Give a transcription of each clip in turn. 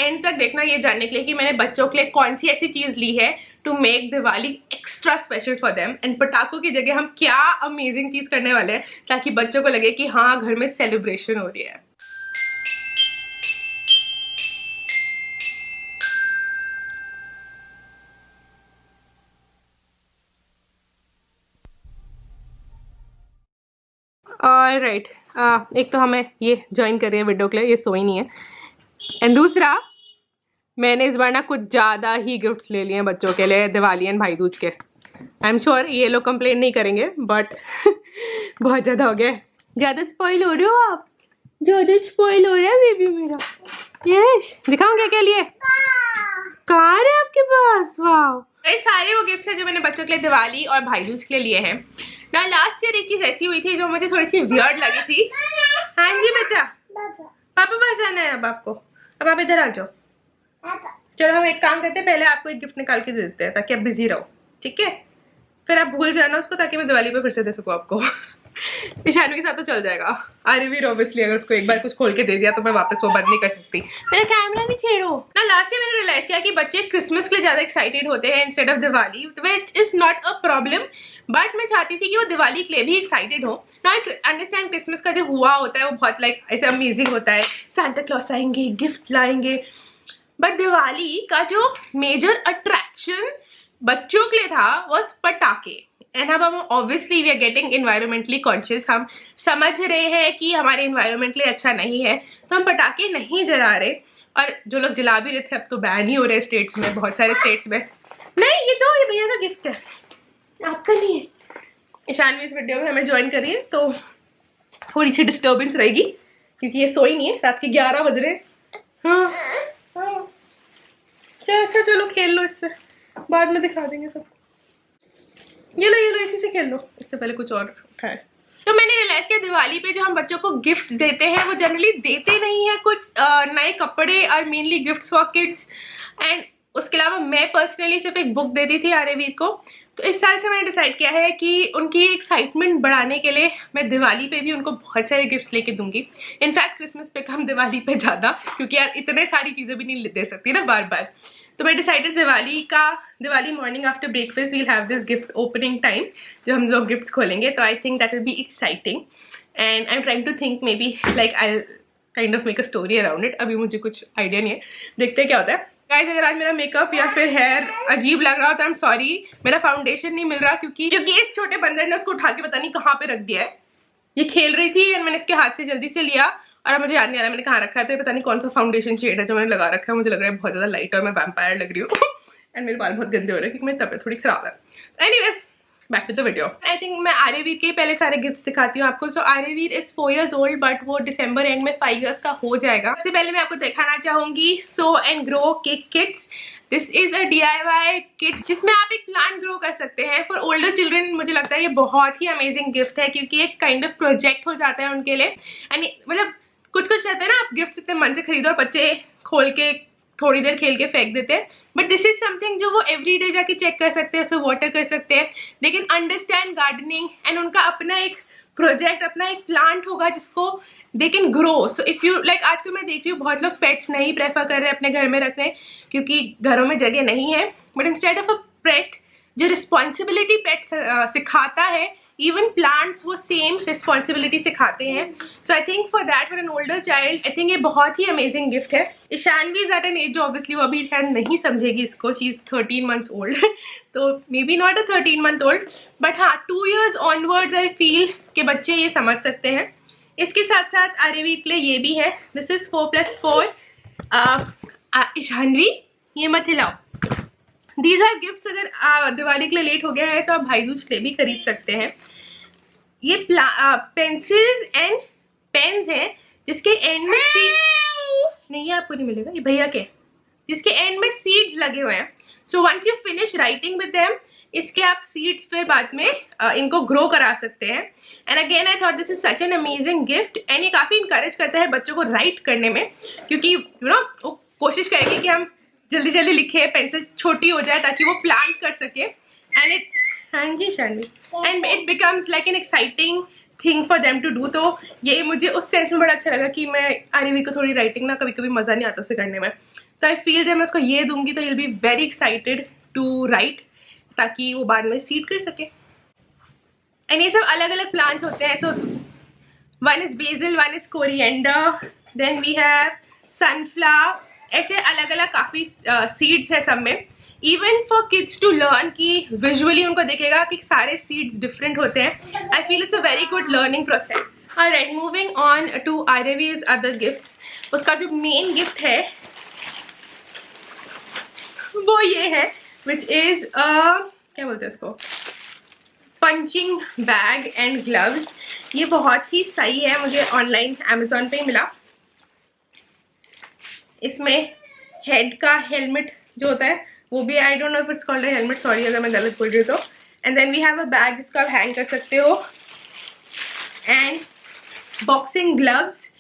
And तक देखना ये जानने के लिए कि मैंने बच्चों के लिए कौन सी ऐसी चीज ली है to make Diwali extra special for them, and पटाखों की जगह हम क्या अमेजिंग चीज करने वाले हैं ताकि बच्चों को लगे कि हाँ घर में सेलिब्रेशन हो रही है। राइट, एक तो हमें ये ज्वाइन कर रही है वीडियो के लिए, ये सोई नहीं है, एंड दूसरा मैंने इस बार ना कुछ ज़्यादा ही गिफ्ट्स ले लिए हैं बच्चों के लिए दिवाली एंड भाई दूज के। आई एम श्योर ये लोग कंप्लेन नहीं करेंगे, बट बहुत ज़्यादा हो गया। ज़्यादा स्पॉइल हो रहे हो आप, ज़्यादा स्पॉइल हो रहा है बेबी मेरा। यस, दिखाऊँ क्या क्या लिए? कार है आपके पास? वाह, ये सारे वो गिफ्ट्स हैं जो मैंने बच्चों के लिए दिवाली और भाई दूज के लिए लिए हैं ना। लास्ट ईयर एक चीज़ ऐसी हुई थी जो मुझे थोड़ी सी वियर्ड लगी थी। हाँ जी बेटा, पापा पास जाना है अब आपको, अब आप इधर आ जाओ। चलो हम एक काम करते हैं, पहले आपको एक गिफ्ट निकाल के दे देते हैं ताकि आप बिजी रहो, ठीक है? फिर आप भूल जाना उसको ताकि मैं दिवाली पे फिर से दे सकूँ आपको। ईशानवी के साथ तो चल जाएगा। अरे भी ऑब्वियसली अगर उसको एक बार कुछ खोल के दे दिया तो मैं वापस वो बंद नहीं कर सकती। मेरा कैमरा नहीं छेड़ो ना। लास्ट टाइम मैंने रियलाइज किया कि बच्चे क्रिसमस के लिए ज्यादा एक्साइटेड होते हैं instead of Diwali, which is not a problem, but मैं चाहती थी कि वो दिवाली के लिए भी एक्साइटेड हो। ना अंडरस्टैंड क्रिसमस का जो हुआ होता है वो बहुत लाइक ऐसे अमेजिंग होता है, सांता क्लॉस आएंगे, गिफ्ट लाएंगे, बट दिवाली का जो मेजर अट्रैक्शन बच्चों के लिए था वॉज पटाखे। एंड अब हम obviously we are getting environmentally conscious, हम समझ रहे हैं कि हमारे इन्वायरमेंट लिए अच्छा नहीं है, तो हम पटाखे नहीं जला रहे। और जो लोग जला भी रहे थे अब तो बैन ही हो रहे स्टेट्स में, बहुत सारे स्टेट्स में। नहीं ये तो ये भैया का गिफ्ट है, आपका नहीं है। ईशानवी इस वीडियो में हमें ज्वाइन करिए तो थोड़ी सी डिस्टर्बेंस रहेगी क्योंकि ये सोई नहीं है, रात के 11 बज रहे। हाँ चलो चलो खेल लो इससे, बाद में दिखा देंगे सबको। ये लो इसी से खेल लो, इससे पहले कुछ और उठाए। तो मैंने रियलाइज किया दिवाली पे जो हम बच्चों को गिफ्ट देते हैं वो जनरली देते नहीं है कुछ नए कपड़े, और mainly gifts for kids. And उसके अलावा मैं पर्सनली सिर्फ एक बुक देती थी आर्यवीर को। तो इस साल से मैंने डिसाइड किया है कि उनकी एक्साइटमेंट बढ़ाने के लिए मैं दिवाली पे भी उनको बहुत सारे गिफ्ट्स लेके दूंगी। इनफैक्ट क्रिसमस पे कम, दिवाली पे ज़्यादा, क्योंकि यार इतने सारी चीज़ें भी नहीं दे सकती ना बार बार। तो मैं decided Diwali morning after breakfast we'll have this gift opening time जो हम लोग गिफ्ट्स खोलेंगे। तो I think that will be exciting, and I am trying to think maybe like I kind of make a story around it. अभी मुझे कुछ idea नहीं है, देखते हैं क्या होता है। गाइस अगर आज मेरा मेकअप या फिर हेयर अजीब लग रहा हो तो आई एम सॉरी, मेरा फाउंडेशन नहीं मिल रहा क्योंकि इस छोटे बंदर ने उसको उठा के पता नहीं कहाँ पे रख दिया है। ये खेल रही थी और मैंने इसके हाथ से जल्दी से लिया और मुझे याद नहीं आ रहा मैंने कहाँ रखा है। तो पता नहीं कौन सा फाउंडेशन शेड है जो मैंने लगा रखा है, मुझे लग रहा है बहुत ज्यादा लाइट और मैं वैम्पायर लग रही हूँ। एंड मेरे बाल बहुत गंदे हो रहे हैं क्योंकि मेरी तबीयत थोड़ी खराब है। Anyways back to the video. I think मैं आर्यवीर के पहले सारे गिफ्ट्स दिखाती हूँ आपको। So Aryaveer is 4 years old, but वो दिसंबर एंड में 5 years का हो जाएगा। सबसे पहले मैं आपको दिखाना चाहूंगी sow and grow cake kits. This is a DIY kit जिसमें आप एक प्लांट ग्रो कर सकते हैं फॉर ओल्डर चिल्ड्रन। मुझे लगता है ये बहुत ही अमेजिंग गिफ्ट है क्योंकि एक काइंड ऑफ प्रोजेक्ट हो जाता है उनके लिए। एंड मतलब कुछ रहते हैं ना, आप गिफ्ट इतने मन से खरीदो और बच्चे खोल के थोड़ी देर खेल के फेंक देते हैं, बट दिस इज समथिंग जो वो एवरीडे जाके चेक कर सकते हैं, उसे वाटर कर सकते हैं, they can understand gardening, and उनका अपना एक प्रोजेक्ट, अपना एक प्लांट होगा जिसको they can grow. So if you like, आजकल मैं देख रही हूँ बहुत लोग पेट्स नहीं प्रेफर कर रहे हैं अपने घर में रखने क्योंकि घरों में जगह नहीं है, but instead of a pet जो रिस्पॉन्सिबिलिटी पेट सिखाता है, इवन प्लांट्स वो सेम रिस्पॉन्सिबिलिटी सिखाते हैं। So I think for that for an older child I think ये बहुत ही अमेजिंग गिफ्ट है। Ishanvi is at an age जो ऑब्वियसली वो अभी शायद नहीं समझेगी इसको, शी इज 13 months ओल्ड तो may be not a 13 month old, but हाँ 2 years ऑनवर्ड्स आई फील कि बच्चे ये समझ सकते हैं। इसके साथ साथ आर्यवीर के लिए ये भी है, दिस इज 4+4। ईशानवी ये मत हिलाओ। दीज आर गिफ्ट्स, अगर दिवाली के लिए लेट हो गया है तो आप भाई दूज के लिए भी खरीद सकते हैं। ये पेंसिल्स एंड पेन्स हैं जिसके एंड में नहीं, ये आपको नहीं मिलेगा, ये भैया के, जिसके एंड में सीड्स लगे हुए हैं। So once you finish writing with them, इसके आप सीड्स पे बाद में इनको ग्रो करा सकते हैं। And again I thought this is such an amazing gift, and ये काफ़ी इंकरेज करता है बच्चों को राइट करने में क्योंकि यू नो वो कोशिश करेंगे कि हम जल्दी जल्दी लिखे, पेंसिल छोटी हो जाए ताकि वो प्लांट कर सके। एंड इट, हाँ जी Shanvi, and it becomes like an exciting thing for them to do. तो ये मुझे उस सेंस में बड़ा अच्छा लगा कि मैं आरवी को थोड़ी राइटिंग ना कभी कभी मज़ा नहीं आता उसे करने में, तो आई फील जब मैं उसको ये दूंगी तो will be very excited to write, ताकि वो बाद में सीड कर सके। एंड ये सब अलग अलग प्लांट्स होते हैं। So one is basil, one is coriander, then we have sunflower, ऐसे अलग अलग काफ़ी सीड्स है सब में। Even for kids to learn कि विजुअली उनको दिखेगा कि सारे सीड्स डिफरेंट होते हैं। I feel it's a very good learning process. Alright, moving on to Aarvi's other gifts. उसका जो मेन गिफ्ट है वो ये है, विच इज क्या बोलते हैं इसको, पंचिंग बैग एंड ग्लव्स। ये बहुत ही सही है, मुझे ऑनलाइन अमेजोन पे ही मिला। इसमें हेड का हेलमेट जो होता है वो भी, I don't know if it's called a helmet, sorry अगर मैं गलत बोल रही हूँ तो। And then we have a bag जिसको आप हैंग कर सकते हो, एंड बॉक्सिंग ग्लव्स।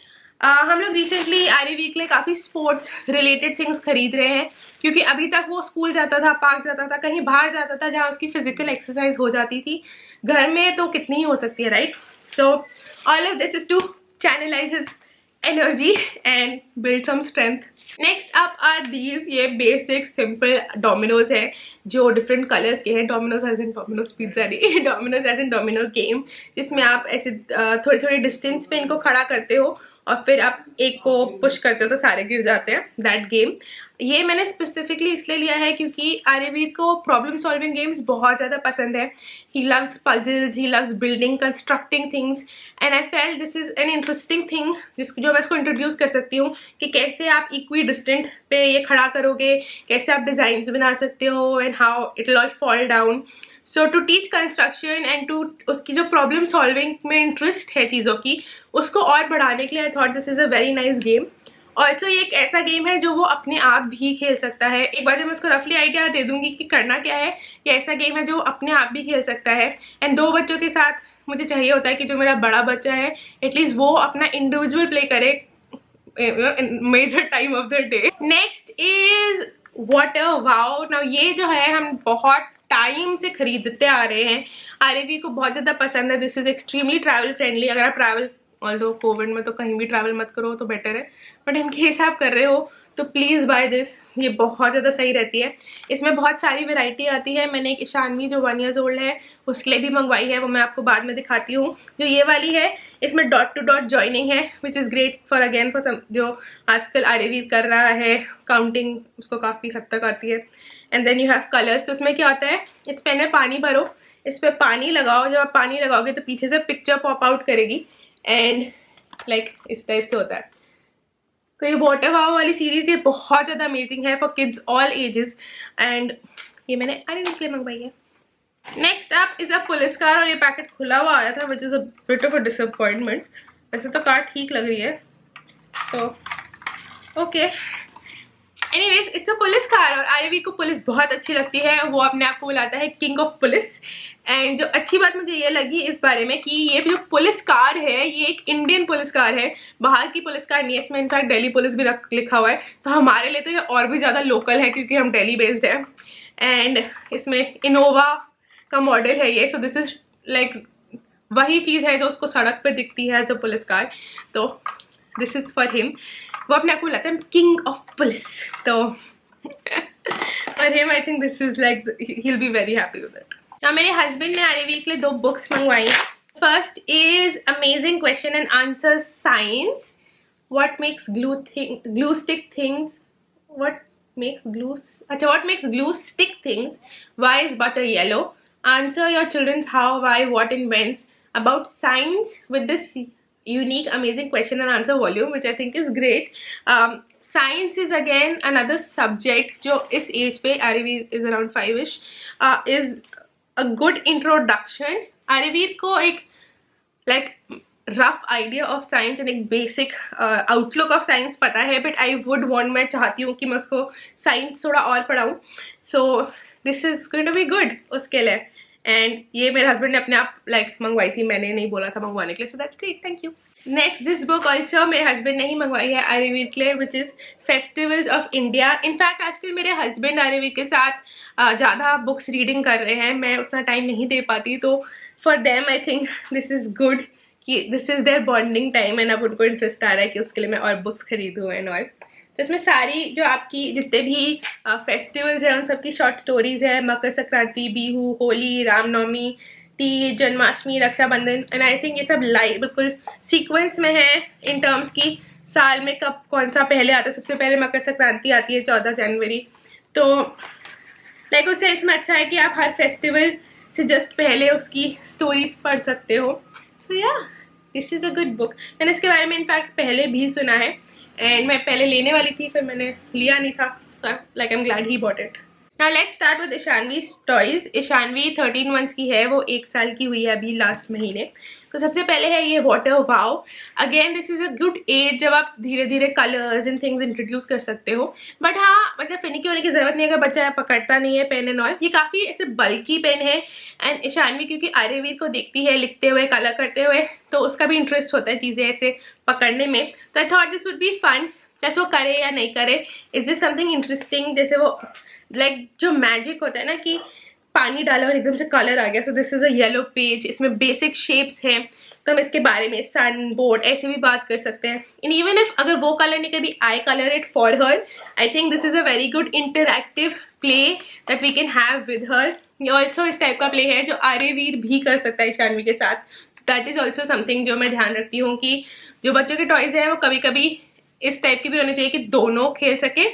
हम लोग रिसेंटली आरवी वीक में काफ़ी स्पोर्ट्स रिलेटेड थिंग्स खरीद रहे हैं, क्योंकि अभी तक वो स्कूल जाता था, पार्क जाता था, कहीं बाहर जाता था जहाँ उसकी फिजिकल एक्सरसाइज हो जाती थी। घर में तो कितनी ही हो सकती है, right? So all of this is to channelise his energy and build some strength. Next up are these, ये बेसिक सिंपल डोमिनोज है जो डिफरेंट कलर्स के हैं। Dominoes as in Domino's pizza नहीं, dominoes as in domino game, जिसमें आप ऐसे थोड़ी थोड़ी डिस्टेंस पे इनको खड़ा करते हो और फिर आप एक को पुश करते हो तो सारे गिर जाते हैं, दैट गेम। ये मैंने स्पेसिफिकली इसलिए लिया है क्योंकि आरवी को प्रॉब्लम सॉल्विंग गेम्स बहुत ज़्यादा पसंद है। He loves puzzles, he loves building, constructing things, and I felt this is an interesting thing जिसको जो मैं इसको इंट्रोड्यूस कर सकती हूँ कि कैसे आप इक्वी डिस्टेंट पे ये खड़ा करोगे, कैसे आप डिज़ाइंस बना सकते हो, and how it will all fall down. So to teach construction and to उसकी जो प्रॉब्लम सॉल्विंग में इंटरेस्ट है चीज़ों की, उसको और बढ़ाने के लिए आई thought this is a very nice game. Also ये एक ऐसा गेम है जो वो अपने आप भी खेल सकता है। एक बार जब मैं उसको रफली आइडिया दे दूंगी कि करना क्या है, ये ऐसा गेम है जो अपने आप भी खेल सकता है। एंड 2 बच्चों के साथ मुझे चाहिए होता है कि जो मेरा बड़ा बच्चा है एटलीस्ट वो अपना इंडिविजुअल प्ले करे major time of the day. Next is water wow. Now ये जो है हम बहुत टाइम से खरीदते आ रहे हैं, आरवी को बहुत ज़्यादा पसंद है। This is extremely travel friendly. अगर आप ट्रैवल, ऑल्दो कोविड में तो कहीं भी ट्रैवल मत करो तो बेटर है, बट इन केस आप कर रहे हो तो प्लीज़ बाय दिस, ये बहुत ज़्यादा सही रहती है। इसमें बहुत सारी वैरायटी आती है। मैंने एक ईशानवी जो 1 years old है उसके लिए भी मंगवाई है, वो मैं आपको बाद में दिखाती हूँ। जो ये वाली है इसमें डॉट टू डॉट जॉइनिंग है, which is great for again for some जो आजकल आरवी कर रहा है, काउंटिंग उसको काफ़ी हद तक आती है। And then you have colours. तो उसमें क्या होता है, इस पेन में पानी भरो, इस पर पानी लगाओ, जब आप पानी लगाओगे तो पीछे से पिक्चर पॉप आउट करेगी, एंड लाइक इस टाइप से होता है। तो ये वाटर वाओ वाली सीरीज ये बहुत ज़्यादा अमेजिंग है for kids all ages, and ये मैंने आरवी के लिए मंगवाई है। Next up is a police car, और ये पैकेट खुला हुआ आया था, विच is a bit of a disappointment. वैसे तो कार ठीक लग रही है, तो okay. Anyways it's a police car, और आरवी को पुलिस बहुत अच्छी लगती है। वो अपने आप को बुलाता है किंग ऑफ पुलिस। एंड जो अच्छी बात मुझे ये लगी इस बारे में कि ये जो पुलिस कार है ये एक इंडियन पुलिस कार है, बाहर की पुलिस कार नहीं है। इसमें इनफैक्ट दिल्ली पुलिस भी लिखा हुआ है, तो हमारे लिए तो ये और भी ज़्यादा लोकल है क्योंकि हम दिल्ली बेस्ड है। एंड इसमें इनोवा का मॉडल है ये, सो दिस इज लाइक वही चीज़ है जो उसको सड़क पे दिखती है एज अ पुलिस कार, तो दिस इज फॉर हिम। वो अपने आप को बुलाते हैं किंग ऑफ पुलिस, तो for him I think this is like he will be very happy with it. now मेरे हस्बैंड ने आरवी के लिए 2 बुक्स मंगवाई। First is amazing question and answer science, what makes glue stick things, what makes glue stick things, why is butter yellow, answer your children's how, why, what invents about science with this unique amazing question and answer volume, which I think is great. Science is again another subject जो इस age पे, Aarvi is around 5ish, is a good introduction. Aarvi को एक like rough idea of science and एक basic outlook of science पता है, but I would want, मैं चाहती हूँ कि मैं उसको साइंस थोड़ा और पढ़ाऊँ, so this is going to be good उसके लिए। एंड ये मेरे हस्बैंड ने अपने आप लाइक मंगवाई थी, मैंने नहीं बोला था मंगवाने के लिए, so that's great, thank you. Next this book also मेरे हस्बैंड ने ही मंगवाई है आरवी के लिए, which is festivals of India. In fact आजकल मेरे हस्बैंड आरवी के साथ ज़्यादा बुक्स रीडिंग कर रहे हैं, मैं उतना टाइम नहीं दे पाती, तो for them I think this is good कि this is their bonding time and अब उनको इंटरेस्ट आ रहा है कि उसके लिए मैं और बुक्स खरीदूँ एंड ऑल। तो इसमें सारी जो आपकी जितने भी फेस्टिवल्स हैं उन सबकी शॉर्ट स्टोरीज है, Makar Sankranti, Bihu, Holi, Ramnavami, Teej, Janmashtami, Rakshabandhan and I think ये सब लाइव बिल्कुल सीक्वेंस में है इन टर्म्स की साल में कब कौन सा पहले आता है। सबसे पहले मकर संक्रांति आती है 14 जनवरी। तो लाइक उस सेंस में अच्छा है कि आप हर फेस्टिवल से जस्ट पहले उसकी स्टोरीज पढ़ सकते हो। सो या this is a good book. मैंने इसके बारे में इनफैक्ट पहले भी सुना है एंड मैं पहले लेने वाली थी, फिर मैंने लिया नहीं था। So like I am glad he bought it. Now let's start with Ishanvi's toys. Ishanvi 13 months की है, वो 1 साल की हुई है अभी लास्ट महीने। तो सबसे पहले है ये water wow. Again this is a good age जब आप धीरे धीरे कलर्स एंड थिंग्स इंट्रोड्यूस कर सकते हो। बट हाँ मतलब फिनिकी होने की जरूरत नहीं है अगर बच्चा पकड़ता नहीं है पेन एंड ऑल। ये काफ़ी ऐसे बल्की पेन है एंड ईशानवी क्योंकि आर्यवीर को देखती है लिखते हुए कलर करते हुए तो उसका भी इंटरेस्ट होता है चीज़ें ऐसे पकड़ने में। तो I thought this would be fun, जैसे वो करे या नहीं करे, इज दिस समथिंग इंटरेस्टिंग। जैसे वो लाइक जो मैजिक होता है ना कि पानी डाला और एकदम से कलर आ गया। So this is a yellow page, इसमें बेसिक शेप्स हैं तो हम इसके बारे में सन बोर्ड ऐसे भी बात कर सकते हैं। इन इवन इफ अगर वो कलर नहीं करी I colour it for her. I think this is a very good interactive play that we can have with her. ये ऑल्सो इस टाइप का प्ले है जो आर्यवीर भी कर सकता है ईशानवी के साथ। दैट इज़ ऑल्सो समथिंग जो मैं ध्यान रखती हूँ कि जो बच्चों के टॉयज हैं वो कभी कभी इस टाइप के भी होने चाहिए कि दोनों खेल सके।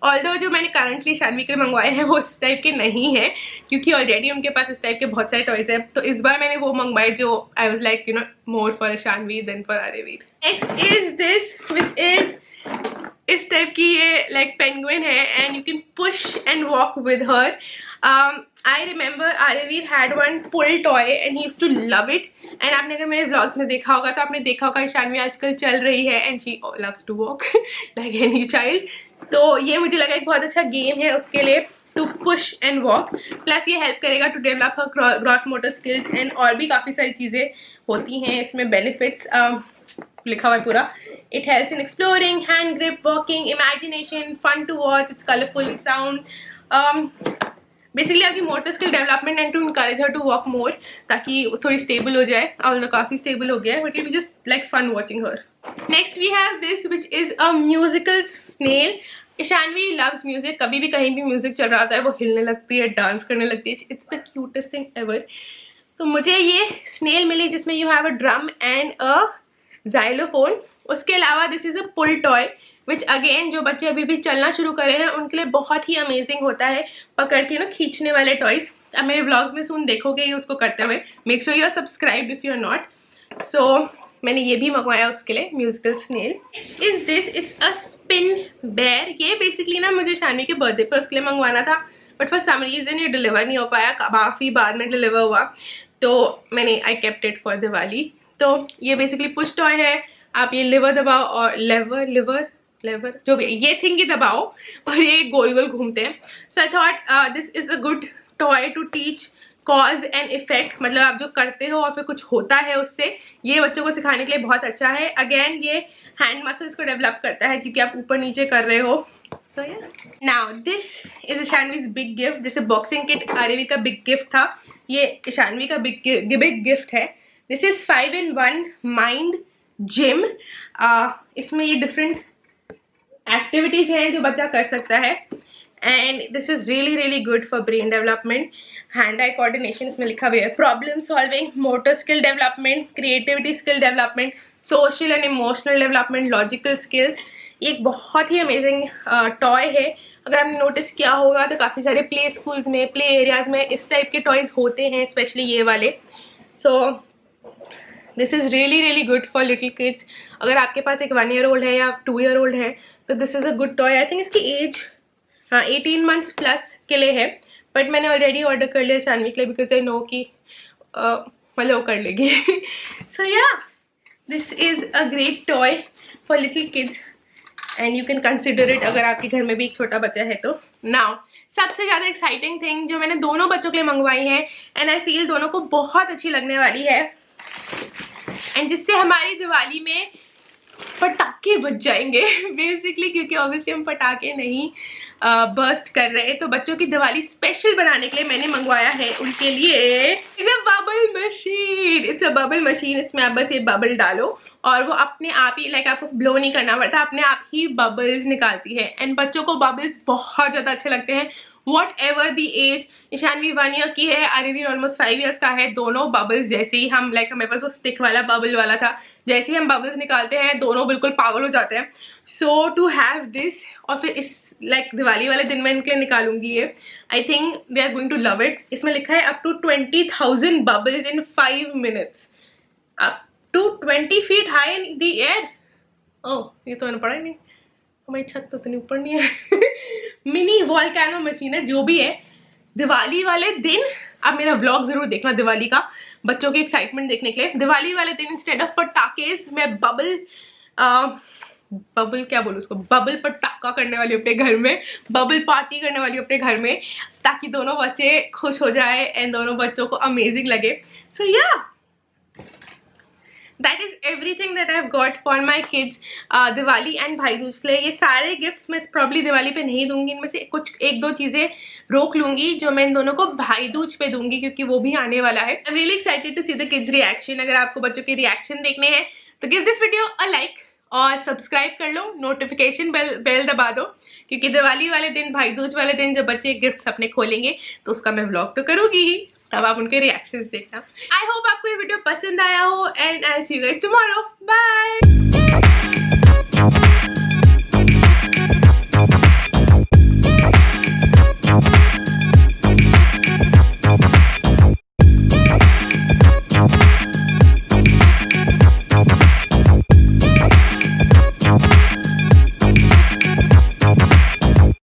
ऑल्दो जो मैंने करंटली शानवी के लिए मंगवाए हैं वो इस टाइप के नहीं है क्योंकि ऑलरेडी उनके पास इस टाइप के बहुत सारे टॉयज हैं। तो इस बार मैंने वो मंगवाए जो I was like you know more for Shanvi then for Aryaveer. Next is this which is इस टाइप की ये लाइक पेंगुइन है and you can push and walk with her. I remember Aryaveer had one pull toy and he used to love it. And आपने अगर मेरे vlogs में देखा होगा तो आपने देखा होगा ईशानवी आजकल चल रही है and she loves to walk like any child. तो ये मुझे लगा एक बहुत अच्छा गेम है उसके लिए to push and walk. Plus ये हेल्प करेगा to develop her gross motor skills and और भी काफ़ी सारी चीज़ें होती हैं इसमें बेनिफिट्स लिखा हुआ है पूरा। It helps in exploring, hand grip, walking, imagination, fun to watch, it's colourful, sound. Basically आपकी motor skill development and to encourage her to walk more ताकि वो थोड़ी स्टेबल हो जाए। और काफ़ी स्टेबल हो गया है but it just like fun watching her. Next we have this which is a musical snail. Ishanvi loves music, कभी भी कहीं भी म्यूजिक चल रहा होता है वो हिलने लगती है, डांस करने लगती है। It's the cutest thing ever. तो मुझे ये स्नेल मिली जिसमें you have a drum and a xylophone. उसके अलावा this is a pull toy which again जो बच्चे अभी भी चलना शुरू करे हैं उनके लिए बहुत ही अमेजिंग होता है पकड़ के ना खींचने वाले टॉयज। अब मेरे व्लॉग्स में सुन देखोगे ये उसको करते हुए। Make sure you are subscribed if you are not. So मैंने ये भी मंगवाया उसके लिए musical snail. Is this it's a spin bear. ये बेसिकली ना मुझे शानवी के बर्थडे पर उसके लिए मंगवाना था बट फॉर सम रीजन ये डिलीवर नहीं हो पाया, काफ़ी बाद में डिलीवर हुआ तो मैंने I kept it for Diwali. तो ये बेसिकली पुश टॉय है, आप ये लिवर दबाओ और लेवर जो भी ये थिंग ही दबाओ और ये गोल गोल घूमते हैं। So I thought this is a good toy to teach cause and effect. मतलब आप जो करते हो और फिर कुछ होता है उससे, ये बच्चों को सिखाने के लिए बहुत अच्छा है। अगेन ये हैंड मसल्स को डेवलप करता है क्योंकि आप ऊपर नीचे कर रहे हो। So now this is Ishanvi's big gift. जैसे बॉक्सिंग किट आर्यवी का बिग गिफ्ट था, ये ईशानवी का बिग गिफ्ट है। This is 5-in-1 mind gym. इसमें ये डिफरेंट एक्टिविटीज हैं जो बच्चा कर सकता है and this is really good for brain development, hand eye coordination इसमें लिखा हुआ है, problem solving, motor skill development, creativity skill development, social and emotional development, logical skills. ये एक बहुत ही अमेजिंग टॉय है। अगर आपने नोटिस किया होगा तो काफ़ी सारे प्ले स्कूल्स में, प्ले एरियाज में इस टाइप के टॉयज होते हैं, स्पेशली ये वाले। So this is really good for little kids. अगर आपके पास एक 1 year old है या 2 year old है तो this is a good toy. I think इसकी एज 18 months प्लस के लिए है बट मैंने ऑलरेडी ऑर्डर कर लिया शानवी के लिए बिकॉज आई नो कि मतलब वो कर लेगी। सो या this is a great toy for little kids and you can consider it अगर आपके घर में भी एक छोटा बच्चा है तो। नाउ सबसे ज़्यादा एक्साइटिंग थिंग जो मैंने दोनों बच्चों के लिए मंगवाई है एंड आई फील दोनों को बहुत अच्छी लगने वाली है एंड जिससे हमारी दिवाली में पटाखे बज जाएंगे बेसिकली, क्योंकि ऑब्वियसली हम पटाखे नहीं बर्स्ट कर रहे। तो बच्चों की दिवाली स्पेशल बनाने के लिए मैंने मंगवाया है उनके लिए it's a bubble machine. It's a bubble machine. इसमें आप बस ये बबल डालो और वो अपने आप ही लाइक आपको ब्लो नहीं करना पड़ता, अपने आप ही बबल्स निकालती है। एंड बच्चों को बबल्स बहुत ज़्यादा अच्छे लगते हैं, whatever the age. Ishanvi 1 year की है, आरिवी ऑलमोस्ट 5 ईयर्स का है। दोनों बबल्स जैसे ही हम लाइक हमारे पास वो स्टिक वाला बबल वाला था, जैसे ही हम बबल्स निकालते हैं दोनों बिल्कुल पागल हो जाते हैं। सो टू हैव दिस, और फिर इस लाइक दिवाली वाले दिन मैं इनके लिए निकालूंगी ये। I think they are going to love it. इसमें लिखा है up to 20,000 bubbles in 5 minutes, up to 20 feet high in the air. Oh, ये तो मैंने पढ़ा ही नहीं, हमारी छत तो इतनी ऊपर नहीं है मिनी वॉल्केनो मशीन है। जो भी है, दिवाली वाले दिन आप मेरा व्लॉग जरूर देखना दिवाली का, बच्चों की एक्साइटमेंट देखने के लिए। दिवाली वाले दिन इंस्टेड ऑफ पटाखेज मैं बबल क्या बोलूँ उसको, बबल पटाखा करने वाली हूँ अपने घर में, बबल पार्टी करने वाली हूँ अपने घर में, ताकि दोनों बच्चे खुश हो जाए एंड दोनों बच्चों को अमेजिंग लगे। सो या that is everything that I have got for my kids Diwali and भाई दूज के लिए। ये सारे गिफ्ट्स मैं प्रॉब्ली दिवाली पे नहीं दूंगी, इनमें से कुछ 1-2 चीजें रोक लूंगी जो मैं इन दोनों को भाई दूज पे दूंगी, क्योंकि वो भी आने वाला है। I am really excited to see the kids reaction. अगर आपको बच्चों के रिएक्शन देखने हैं तो give this video a like और सब्सक्राइब कर लो, नोटिफिकेशन बेल दबा दो, क्योंकि दिवाली वाले दिन, भाई दूज वाले दिन जब बच्चे गिफ्ट्स अपने खोलेंगे तो उसका मैं व्लॉग तो करूंगी ही, तब आप उनके रिएक्शंस देखना। आई होप आपको ये वीडियो पसंद आया हो and I see you guys tomorrow. Bye.